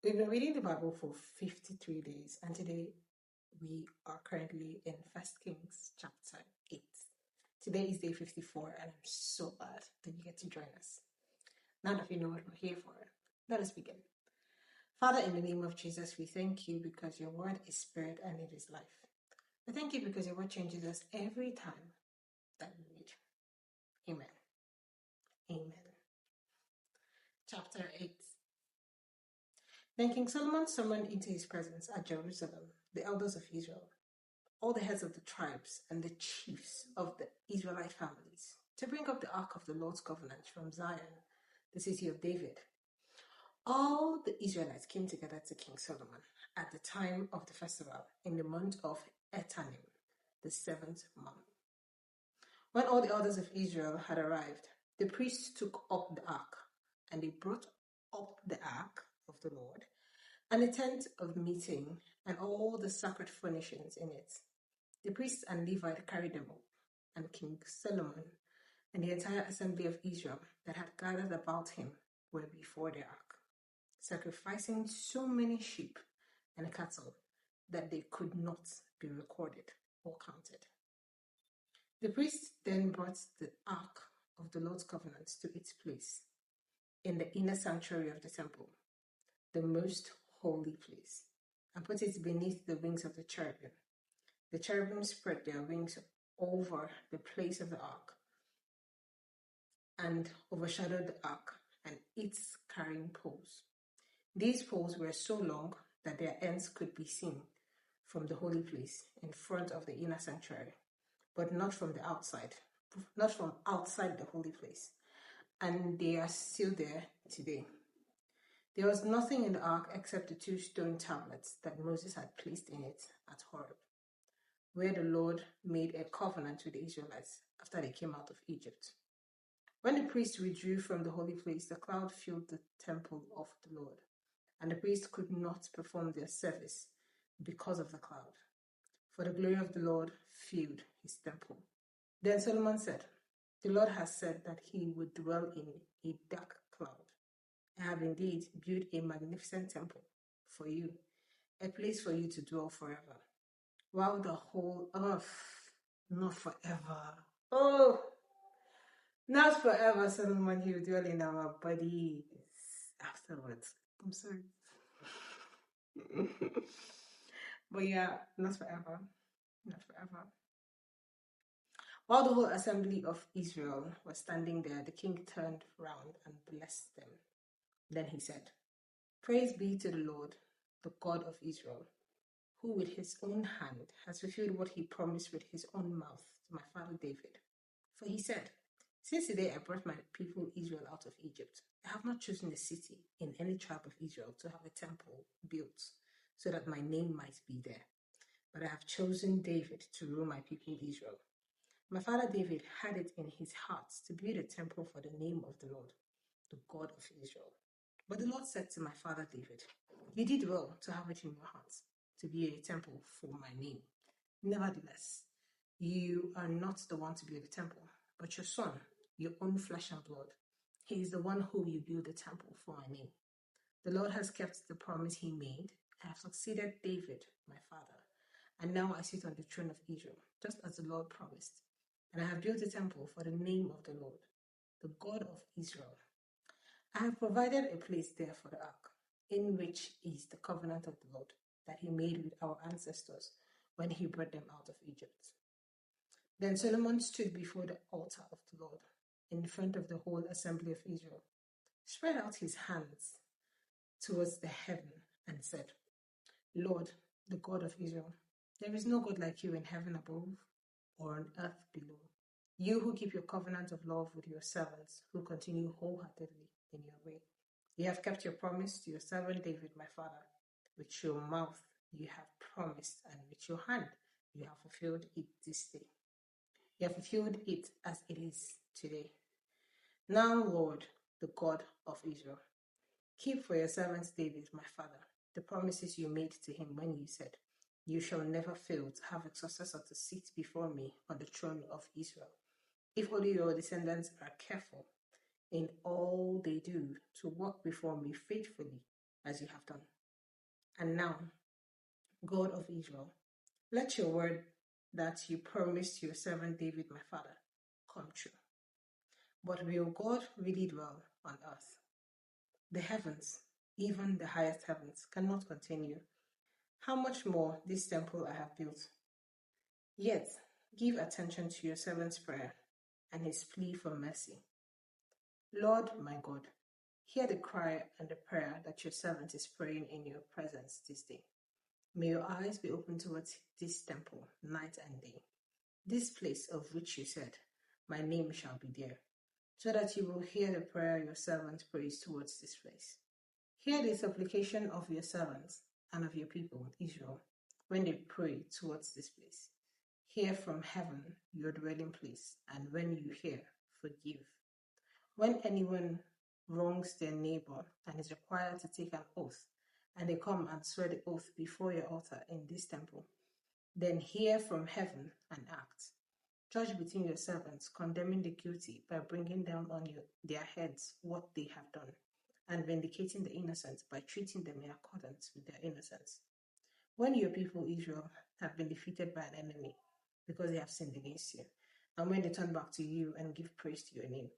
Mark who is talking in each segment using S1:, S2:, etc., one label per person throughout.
S1: We've been reading the Bible for 53 days, and today we are currently in 1 Kings chapter 8. Today is day 54, and I'm so glad that you get to join us. Now that you know what we're here for, let us begin. Father, in the name of Jesus, we thank you because your word is spirit and it is life. We thank you because your word changes us every time that we read. Amen. Amen. Chapter 8. Then King Solomon summoned into his presence at Jerusalem the elders of Israel, all the heads of the tribes and the chiefs of the Israelite families, to bring up the ark of the Lord's covenant from Zion, the city of David. All the Israelites came together to King Solomon at the time of the festival in the month of Etanim, the 7th month. When all the elders of Israel had arrived, the priests took up the ark, and they brought up the ark of the Lord, and the tent of meeting, and all the sacred furnishings in it. The priests and Levites carried them up, and King Solomon and the entire assembly of Israel that had gathered about him were before the ark, sacrificing so many sheep and cattle that they could not be recorded or counted. The priests then brought the ark of the Lord's covenant to its place in the inner sanctuary of the temple, the most holy place, and put it beneath the wings of the cherubim. The cherubim spread their wings over the place of the ark and overshadowed the ark and its carrying poles. These poles were so long that their ends could be seen from the holy place in front of the inner sanctuary, but not from outside the holy place. And they are still there today. There was nothing in the ark except the 2 stone tablets that Moses had placed in it at Horeb, where the Lord made a covenant with the Israelites after they came out of Egypt. When the priests withdrew from the holy place, the cloud filled the temple of the Lord, and the priests could not perform their service because of the cloud, for the glory of the Lord filled his temple. Then Solomon said, "The Lord has said that he would dwell in a dark cloud. I have indeed built a magnificent temple for you, a place for you to dwell forever, while the whole earth, not forever. Oh, not forever, Solomon, he will dwell in our bodies afterwards. I'm sorry. But yeah, not forever. Not forever. While the whole assembly of Israel was standing there, the king turned round and blessed them. Then he said, "Praise be to the Lord, the God of Israel, who with his own hand has fulfilled what he promised with his own mouth to my father David. For he said, 'Since the day I brought my people Israel out of Egypt, I have not chosen a city in any tribe of Israel to have a temple built so that my name might be there. But I have chosen David to rule my people Israel. My father David had it in his heart to build a temple for the name of the Lord, the God of Israel. But the Lord said to my father David, You did well to have it in your heart to build a temple for my name. Nevertheless, you are not the one to build the temple, but your son, your own flesh and blood. He is the one who will build the temple for my name. The Lord has kept the promise he made. I have succeeded David, my father, and now I sit on the throne of Israel, just as the Lord promised. And I have built a temple for the name of the Lord, the God of Israel. I have provided a place there for the ark, in which is the covenant of the Lord that he made with our ancestors when he brought them out of Egypt." Then Solomon stood before the altar of the Lord, in front of the whole assembly of Israel, spread out his hands towards the heaven, and said, "Lord, the God of Israel, there is no God like you in heaven above or on earth below. You who keep your covenant of love with your servants, who continue wholeheartedly in your way. You have kept your promise to your servant David, my father. With your mouth you have promised, and with your hand you have fulfilled it this day. You have fulfilled it as it is today. Now, Lord, the God of Israel, keep for your servant David, my father, the promises you made to him when you said, 'You shall never fail to have a successor to sit before me on the throne of Israel, if only your descendants are careful in all they do to walk before me faithfully as you have done. And now, God of Israel, let your word that you promised your servant David, my father, come true. But will God really dwell on earth? The heavens, even the highest heavens, cannot contain you. How much more this temple I have built? Yet, give attention to your servant's prayer and his plea for mercy. Lord my God, hear the cry and the prayer that your servant is praying in your presence this day. May your eyes be open towards this temple night and day, this place of which you said, my name shall be there, so that you will hear the prayer your servant prays towards this place. Hear the supplication of your servants and of your people, Israel, when they pray towards this place. Hear from heaven your dwelling place, and when you hear, forgive. When anyone wrongs their neighbor and is required to take an oath, and they come and swear the oath before your altar in this temple, then hear from heaven and act. Judge between your servants, condemning the guilty by bringing down on their heads what they have done, and vindicating the innocent by treating them in accordance with their innocence. When your people Israel have been defeated by an enemy because they have sinned against you, and when they turn back to you and give praise to your name,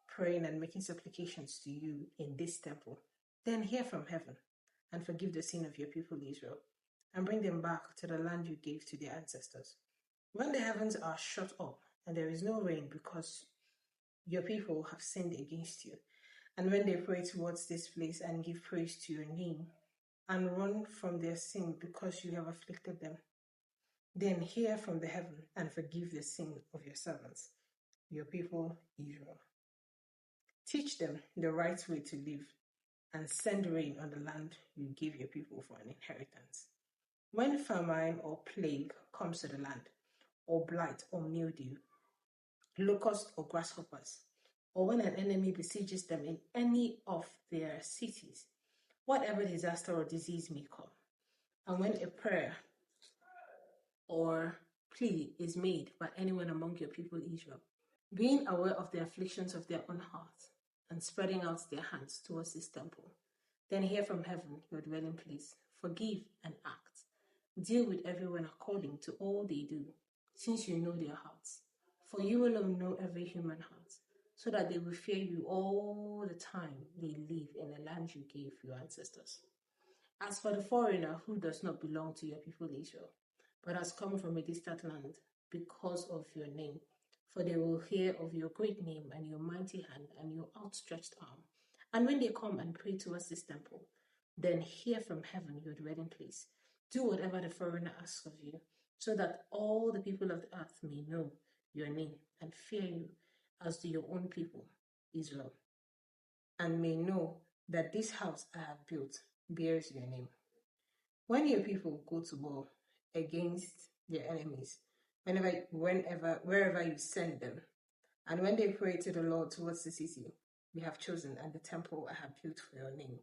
S1: praying and making supplications to you in this temple, then hear from heaven and forgive the sin of your people Israel, and bring them back to the land you gave to their ancestors. When the heavens are shut up and there is no rain because your people have sinned against you, and when they pray towards this place and give praise to your name, and run from their sin because you have afflicted them, then hear from the heaven and forgive the sin of your servants, your people Israel. Teach them the right way to live, and send rain on the land you give your people for an inheritance. When famine or plague comes to the land, or blight or mildew, locust or grasshoppers, or when an enemy besieges them in any of their cities, whatever disaster or disease may come, and when a prayer or plea is made by anyone among your people Israel, being aware of the afflictions of their own hearts, and spreading out their hands towards this temple, then hear from heaven your dwelling place, forgive and act. Deal with everyone according to all they do, since you know their hearts. For you alone know every human heart, so that they will fear you all the time they live in the land you gave your ancestors. As for the foreigner who does not belong to your people Israel, but has come from a distant land because of your name, for they will hear of your great name and your mighty hand and your outstretched arm. And when they come and pray towards this temple, then hear from heaven your dwelling place. Do whatever the foreigner asks of you, so that all the people of the earth may know your name and fear you as do your own people, Israel, and may know that this house I have built bears your name. When your people go to war against their enemies, wherever you send them, and when they pray to the Lord towards the city we have chosen and the temple I have built for your name,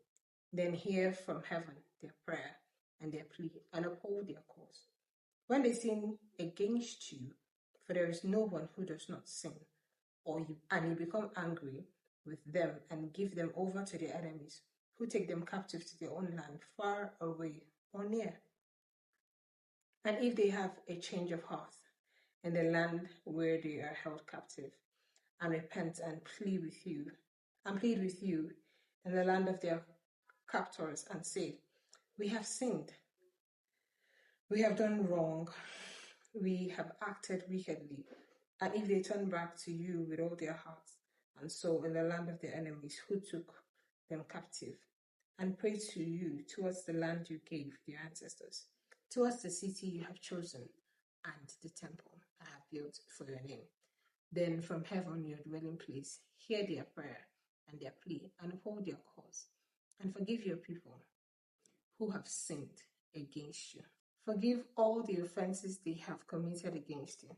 S1: then hear from heaven their prayer and their plea, and uphold their cause. When they sin against you, for there is no one who does not sin, and you become angry with them and give them over to their enemies, who take them captive to their own land, far away or near. And if they have a change of heart in the land where they are held captive, and repent and plead with you in the land of their captors, and say, we have sinned, we have done wrong, we have acted wickedly, and if they turn back to you with all their hearts, and so in the land of their enemies who took them captive, and pray to you towards the land you gave their ancestors, towards the city you have chosen, and the temple I have built for your name, then from heaven your dwelling place, hear their prayer and their plea, and uphold their cause, and forgive your people who have sinned against you. Forgive all the offenses they have committed against you,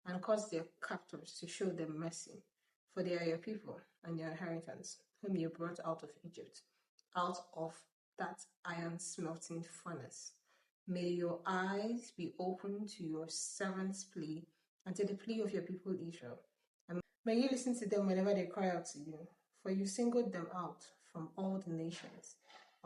S1: and cause their captors to show them mercy, for they are your people and your inheritance, whom you brought out of Egypt, out of that iron smelting furnace. May your eyes be open to your servant's plea and to the plea of your people Israel. And may you listen to them whenever they cry out to you, for you singled them out from all the nations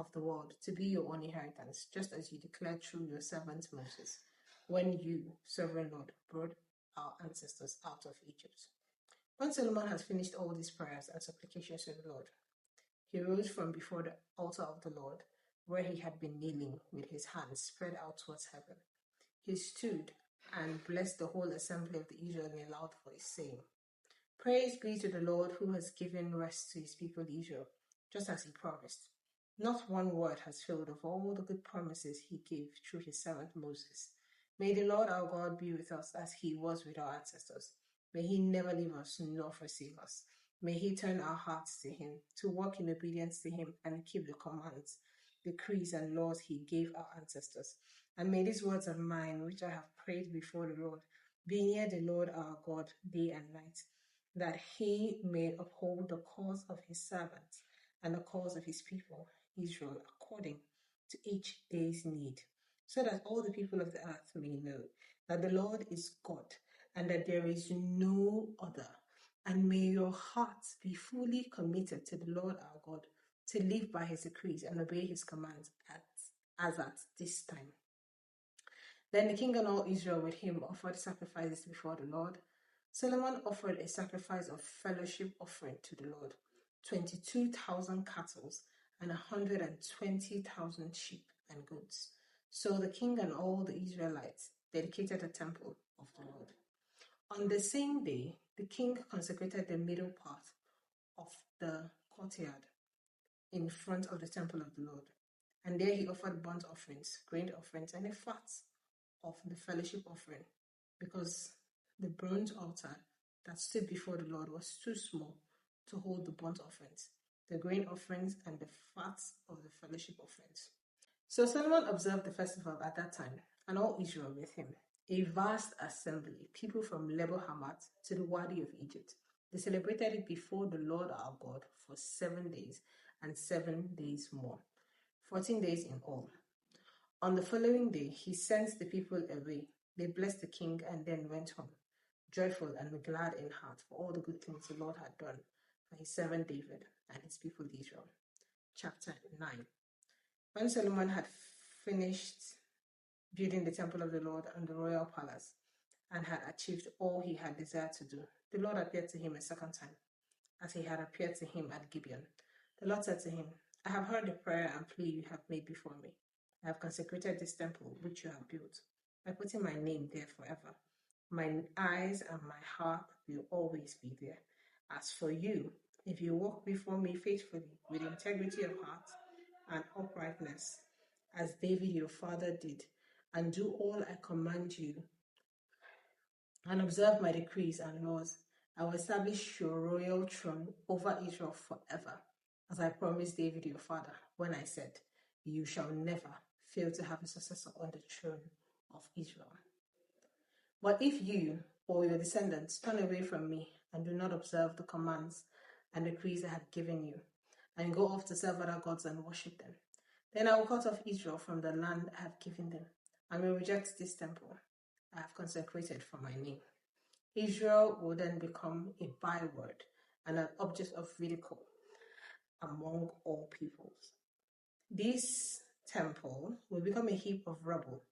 S1: of the world to be your own inheritance, just as you declared through your servant Moses, when you, sovereign Lord, brought our ancestors out of Egypt. When Solomon had finished all these prayers and supplications to the Lord, he rose from before the altar of the Lord, where he had been kneeling with his hands spread out towards heaven. He stood and blessed the whole assembly of the Israel in a loud voice, saying, Praise be to the Lord who has given rest to his people Israel, just as he promised. Not one word has failed of all the good promises he gave through his servant Moses. May the Lord our God be with us as he was with our ancestors. May he never leave us nor forsake us. May he turn our hearts to him, to walk in obedience to him and keep the commands, decrees, and laws he gave our ancestors. And may these words of mine, which I have prayed before the Lord, be near the Lord our God day and night, that he may uphold the cause of his servants and the cause of his people, Israel, according to each day's need, so that all the people of the earth may know that the Lord is God, and that there is no other. And may your hearts be fully committed to the Lord our God, to live by his decrees and obey his commands as at this time. Then the king and all Israel with him offered sacrifices before the Lord. Solomon offered a sacrifice of fellowship offering to the Lord, 22,000 cattle and 120,000 sheep and goats. So the king and all the Israelites dedicated the temple of the Lord. On the same day, the king consecrated the middle part of the courtyard in front of the temple of the Lord. And there he offered burnt offerings, grain offerings, and a fat of the fellowship offering, because the bronze altar that stood before the Lord was too small to hold the burnt offerings, the grain offerings, and the fat of the fellowship offerings. So Solomon observed the festival at that time, and all Israel with him, a vast assembly, people from Lebo Hamath to the Wadi of Egypt. They celebrated it before the Lord our God for 7 days, and 7 days more, 14 days in all. On the following day, he sent the people away. They blessed the king and then went home, joyful and glad in heart for all the good things the Lord had done for his servant David and his people Israel. Chapter 9. When Solomon had finished building the temple of the Lord and the royal palace, and had achieved all he had desired to do, the Lord appeared to him a second time, as he had appeared to him at Gibeon. The Lord said to him, I have heard the prayer and plea you have made before me. I have consecrated this temple which you have built, by putting my name there forever. My eyes and my heart will always be there. As for you, if you walk before me faithfully, with integrity of heart and uprightness, as David your father did, and do all I command you, and observe my decrees and laws, I will establish your royal throne over Israel forever, as I promised David your father, when I said, you shall never fail to have a successor on the throne of Israel. But if you or your descendants turn away from me and do not observe the commands and decrees I have given you, and go off to serve other gods and worship them, then I will cut off Israel from the land I have given them, and will reject this temple I have consecrated for my name. Israel will then become a byword and an object of ridicule among all peoples. This temple will become a heap of rubble.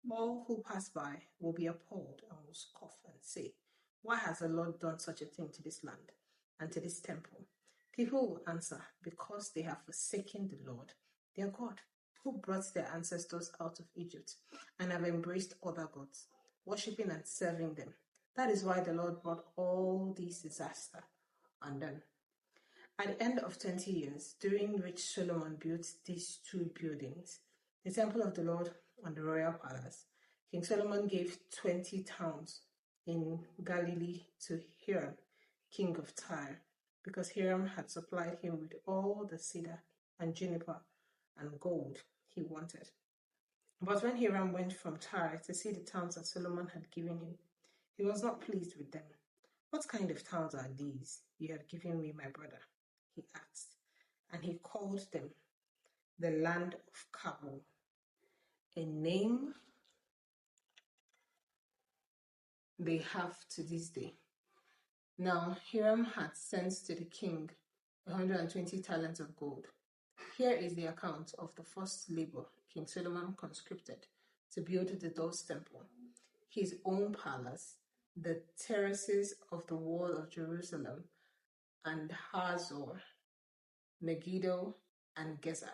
S1: All who pass by will be appalled and will scoff and say, why has the Lord done such a thing to this land and to this temple? People will answer, because they have forsaken the Lord, their God, who brought their ancestors out of Egypt, and have embraced other gods, worshipping and serving them. That is why the Lord brought all these disasters on them. At the end of 20 years, during which Solomon built these two buildings, the temple of the Lord and the royal palace, King Solomon gave 20 towns in Galilee to Hiram, king of Tyre, because Hiram had supplied him with all the cedar and juniper and gold he wanted. But when Hiram went from Tyre to see the towns that Solomon had given him, he was not pleased with them. What kind of towns are these you have given me, my brother? He asked. And he called them the land of Kabul, a name they have to this day. Now Hiram had sent to the king 120 talents of gold, Here is the account of the first labor King Solomon conscripted to build the Lord's temple, his own palace, the terraces of the wall of Jerusalem, and Hazor, Megiddo, and Gezer.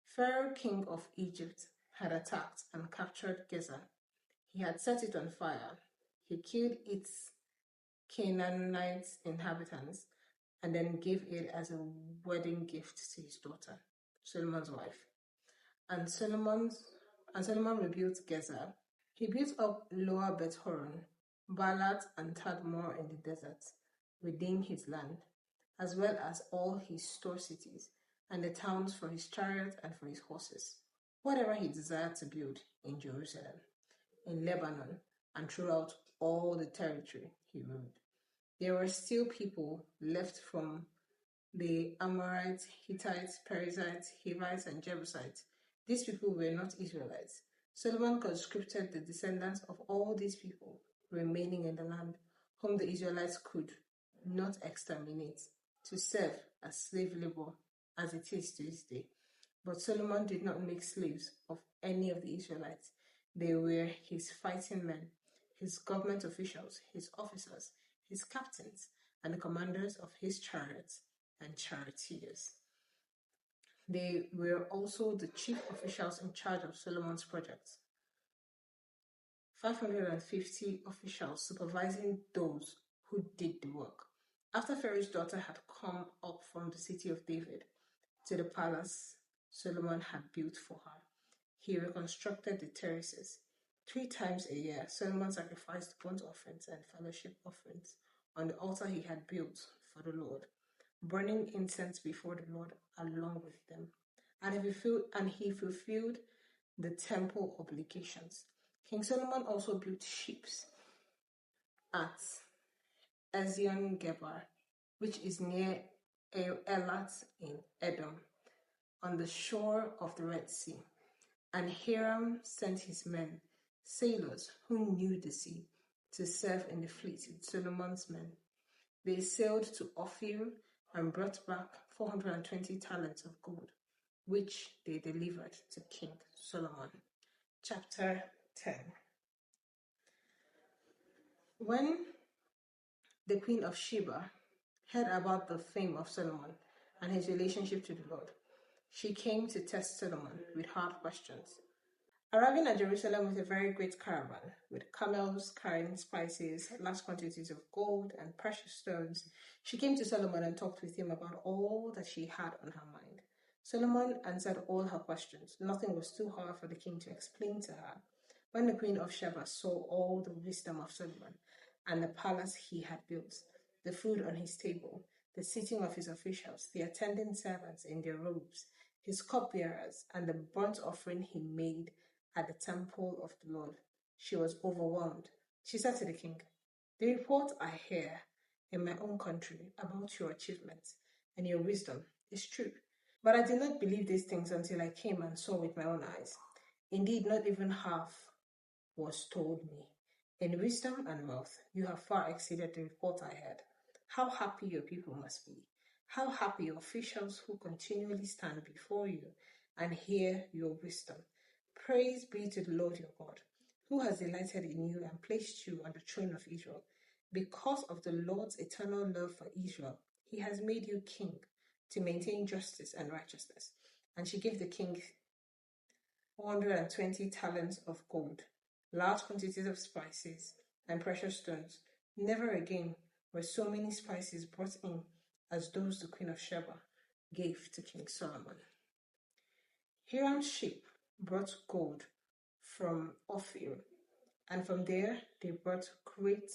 S1: Pharaoh, king of Egypt, had attacked and captured Gezer. He had set it on fire. He killed its Canaanite inhabitants and then gave it as a wedding gift to his daughter, Solomon's wife. And Solomon rebuilt Gezer. He built up Lower Beth-horon, Baalat, and Tadmor in the desert, within his land, as well as all his store cities, and the towns for his chariot and for his horses, whatever he desired to build in Jerusalem, in Lebanon, and throughout all the territory he ruled. There were still people left from the Amorites, Hittites, Perizzites, Hivites, and Jebusites. These people were not Israelites. Solomon conscripted the descendants of all these people remaining in the land, whom the Israelites could not exterminate, to serve as slave labor, as it is to this day. But Solomon did not make slaves of any of the Israelites. They were his fighting men, his government officials, his officers, his captains, and the commanders of his chariots and charioteers. They were also the chief officials in charge of Solomon's projects. 550 officials supervising those who did the work. After Pharaoh's daughter had come up from the city of David to the palace Solomon had built for her, he reconstructed the terraces. 3 times a year, Solomon sacrificed burnt offerings and fellowship offerings on the altar he had built for the Lord, burning incense before the Lord along with them. And he fulfilled the temple obligations. King Solomon also built ships at Ezion-Geber, which is near Elat in Edom, on the shore of the Red Sea. And Hiram sent his men, sailors who knew the sea, to serve in the fleet with Solomon's men. They sailed to Ophir and brought back 420 talents of gold, which they delivered to King Solomon. Chapter 10. When the Queen of Sheba heard about the fame of Solomon and his relationship to the Lord, she came to test Solomon with hard questions. Arriving at Jerusalem with a very great caravan, with camels carrying spices, large quantities of gold, and precious stones, she came to Solomon and talked with him about all that she had on her mind. Solomon answered all her questions. Nothing was too hard for the king to explain to her. When the Queen of Sheba saw all the wisdom of Solomon and the palace he had built, the food on his table, the seating of his officials, the attendant servants in their robes, his cupbearers, and the burnt offering he made at the temple of the Lord, she was overwhelmed. She said to the king, "The report I hear in my own country about your achievements and your wisdom is true. But I did not believe these things until I came and saw with my own eyes. Indeed, not even half was told me. In wisdom and wealth, you have far exceeded the report I heard. How happy your people must be. How happy your officials who continually stand before you and hear your wisdom. Praise be to the Lord your God, who has delighted in you and placed you on the throne of Israel. Because of the Lord's eternal love for Israel, he has made you king to maintain justice and righteousness." And she gave the king 120 talents of gold, large quantities of spices, and precious stones. Never again were so many spices brought in as those the Queen of Sheba gave to King Solomon. Hiram's ship brought gold from Ophir, and from there they brought great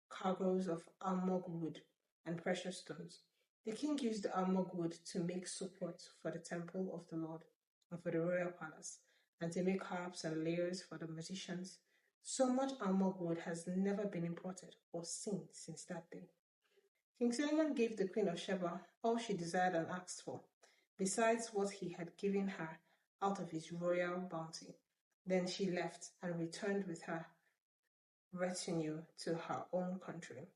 S1: cargoes of almug wood and precious stones. The king used the almug wood to make support for the temple of the Lord and for the royal palace, and to make harps and lyres for the musicians. So much almug wood has never been imported or seen since that day. King Solomon gave the Queen of Sheba all she desired and asked for, besides what he had given her out of his royal bounty. Then she left and returned with her retinue to her own country.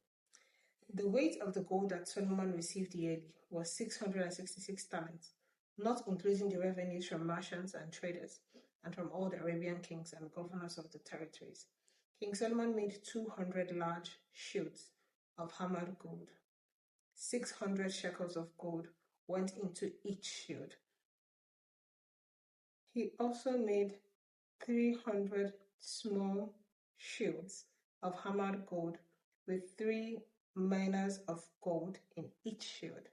S1: The weight of the gold that Solomon received yearly was 666 talents, not including the revenues from merchants and traders, and from all the Arabian kings and governors of the territories. King Solomon made 200 large shields of hammered gold. 600 shekels of gold went into each shield. He also made 300 small shields of hammered gold with 3 minas of gold in each shield.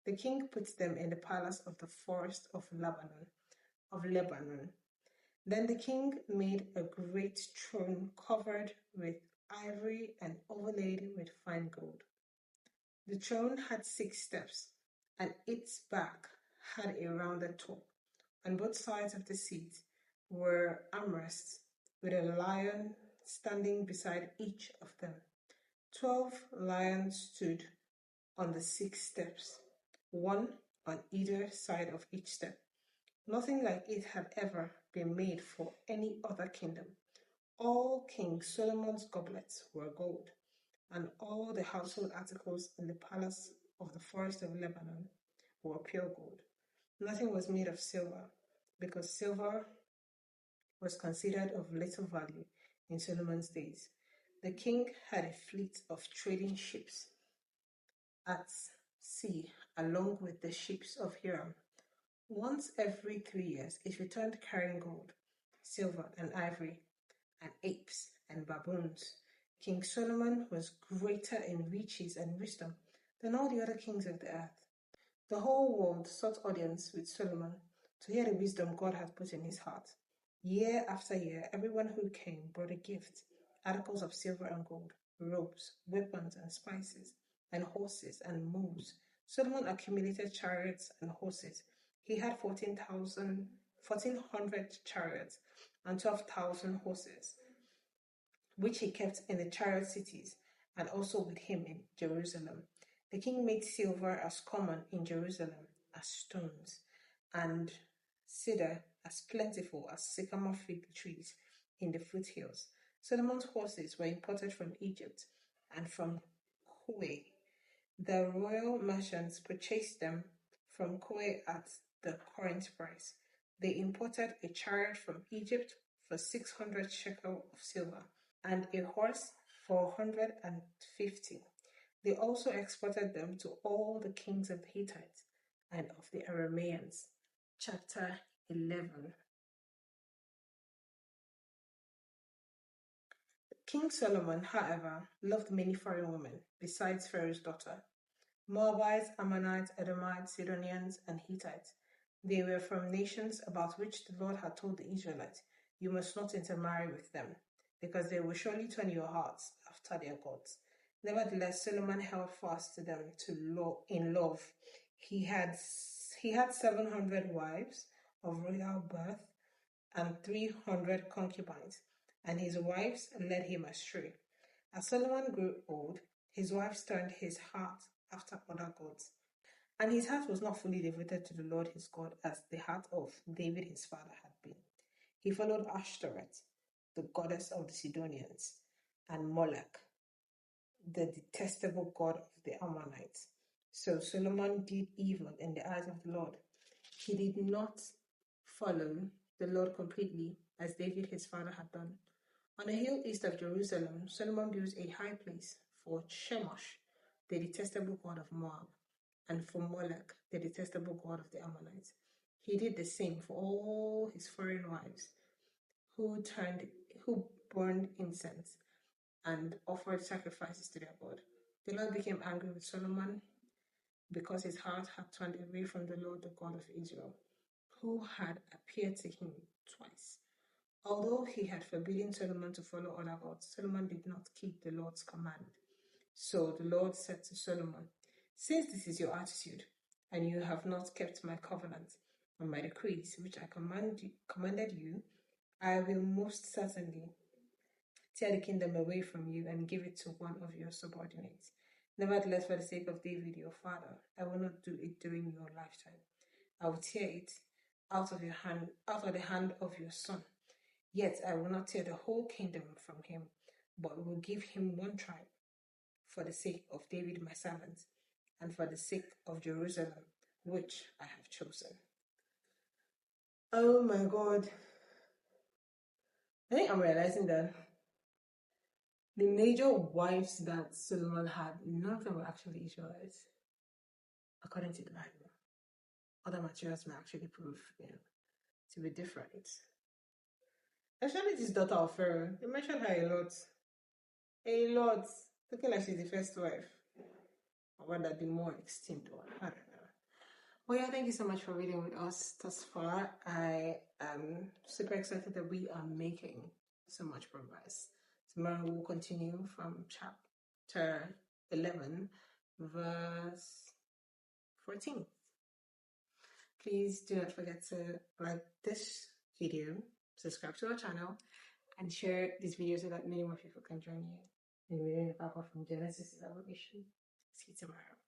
S1: The king put them in the palace of the forest of Lebanon. Then the king made a great throne covered with ivory and overlaid with fine gold. The throne had 6 steps, and its back had a rounded top. On both sides of the seat were armrests with a lion standing beside each of them. 12 lions stood on the 6 steps, one on either side of each step. Nothing like it had ever been made for any other kingdom. All King Solomon's goblets were gold, and all the household articles in the palace of the forest of Lebanon were pure gold. Nothing was made of silver, because silver was considered of little value in Solomon's days. The king had a fleet of trading ships at sea, along with the ships of Hiram. Once every 3 years, it returned carrying gold, silver, and ivory, and apes and baboons. King Solomon was greater in riches and wisdom than all the other kings of the earth. The whole world sought audience with Solomon to hear the wisdom God had put in his heart. Year after year, everyone who came brought a gift, articles of silver and gold, robes, weapons and spices, and horses and mules. Solomon accumulated chariots and horses. He had 1,400 chariots and 12,000 horses, which he kept in the chariot cities and also with him in Jerusalem. The king made silver as common in Jerusalem as stones, and cedar as plentiful as sycamore fig trees in the foothills. Solomon's horses were imported from Egypt and from Kuwait. The royal merchants purchased them from Kuwait at the current price. They imported a chariot from Egypt for 600 shekel of silver and a horse for 150. They also exported them to all the kings of the Hittites and of the Arameans. Chapter 11. King Solomon, however, loved many foreign women besides Pharaoh's daughter: Moabites, Ammonites, Edomites, Sidonians, and Hittites. They were from nations about which the Lord had told the Israelites, "You must not intermarry with them, because they will surely turn your hearts after their gods." Nevertheless, Solomon held fast to them in love. He had 700 wives of royal birth and 300 concubines, and his wives led him astray. As Solomon grew old, his wives turned his heart after other gods, and his heart was not fully devoted to the Lord his God as the heart of David his father had been. He followed Ashtoreth, the goddess of the Sidonians, and Moloch, the detestable god of the Ammonites. So Solomon did evil in the eyes of the Lord. He did not follow the Lord completely, as David his father had done. On a hill east of Jerusalem, Solomon built a high place for Chemosh, the detestable god of Moab, and for Moloch, the detestable god of the Ammonites. He did the same for all his foreign wives, who burned incense and offered sacrifices to their God. The Lord became angry with Solomon because his heart had turned away from the Lord, the God of Israel, who had appeared to him twice. Although he had forbidden Solomon to follow other gods, Solomon did not keep the Lord's command. So the Lord said to Solomon, "Since this is your attitude, and you have not kept my covenant and my decrees, which I commanded you, I will most certainly tear the kingdom away from you and give it to one of your subordinates. Nevertheless, for the sake of David your father, I will not do it during your lifetime. I will tear it out of the hand of your son. Yet I will not tear the whole kingdom from him, but will give him one tribe, for the sake of David my servant, and for the sake of Jerusalem, which I have chosen." Oh my god. I think I'm realizing that the major wives that Solomon had, none of them were actually Israelites, according to the Bible. Other materials may actually prove, to be different. Especially this daughter of Pharaoh. They mentioned her a lot. A lot. Looking like she's the first wife. Or rather, the more extinct one. I don't know. Well, yeah, thank you so much for reading with us thus far. I am super excited that we are making so much progress. Tomorrow we'll continue from chapter 11, verse 14. Please do not forget to like this video, subscribe to our channel, and share this video so that many more people can join you in reading the Bible from Genesis to Revelation. See you tomorrow.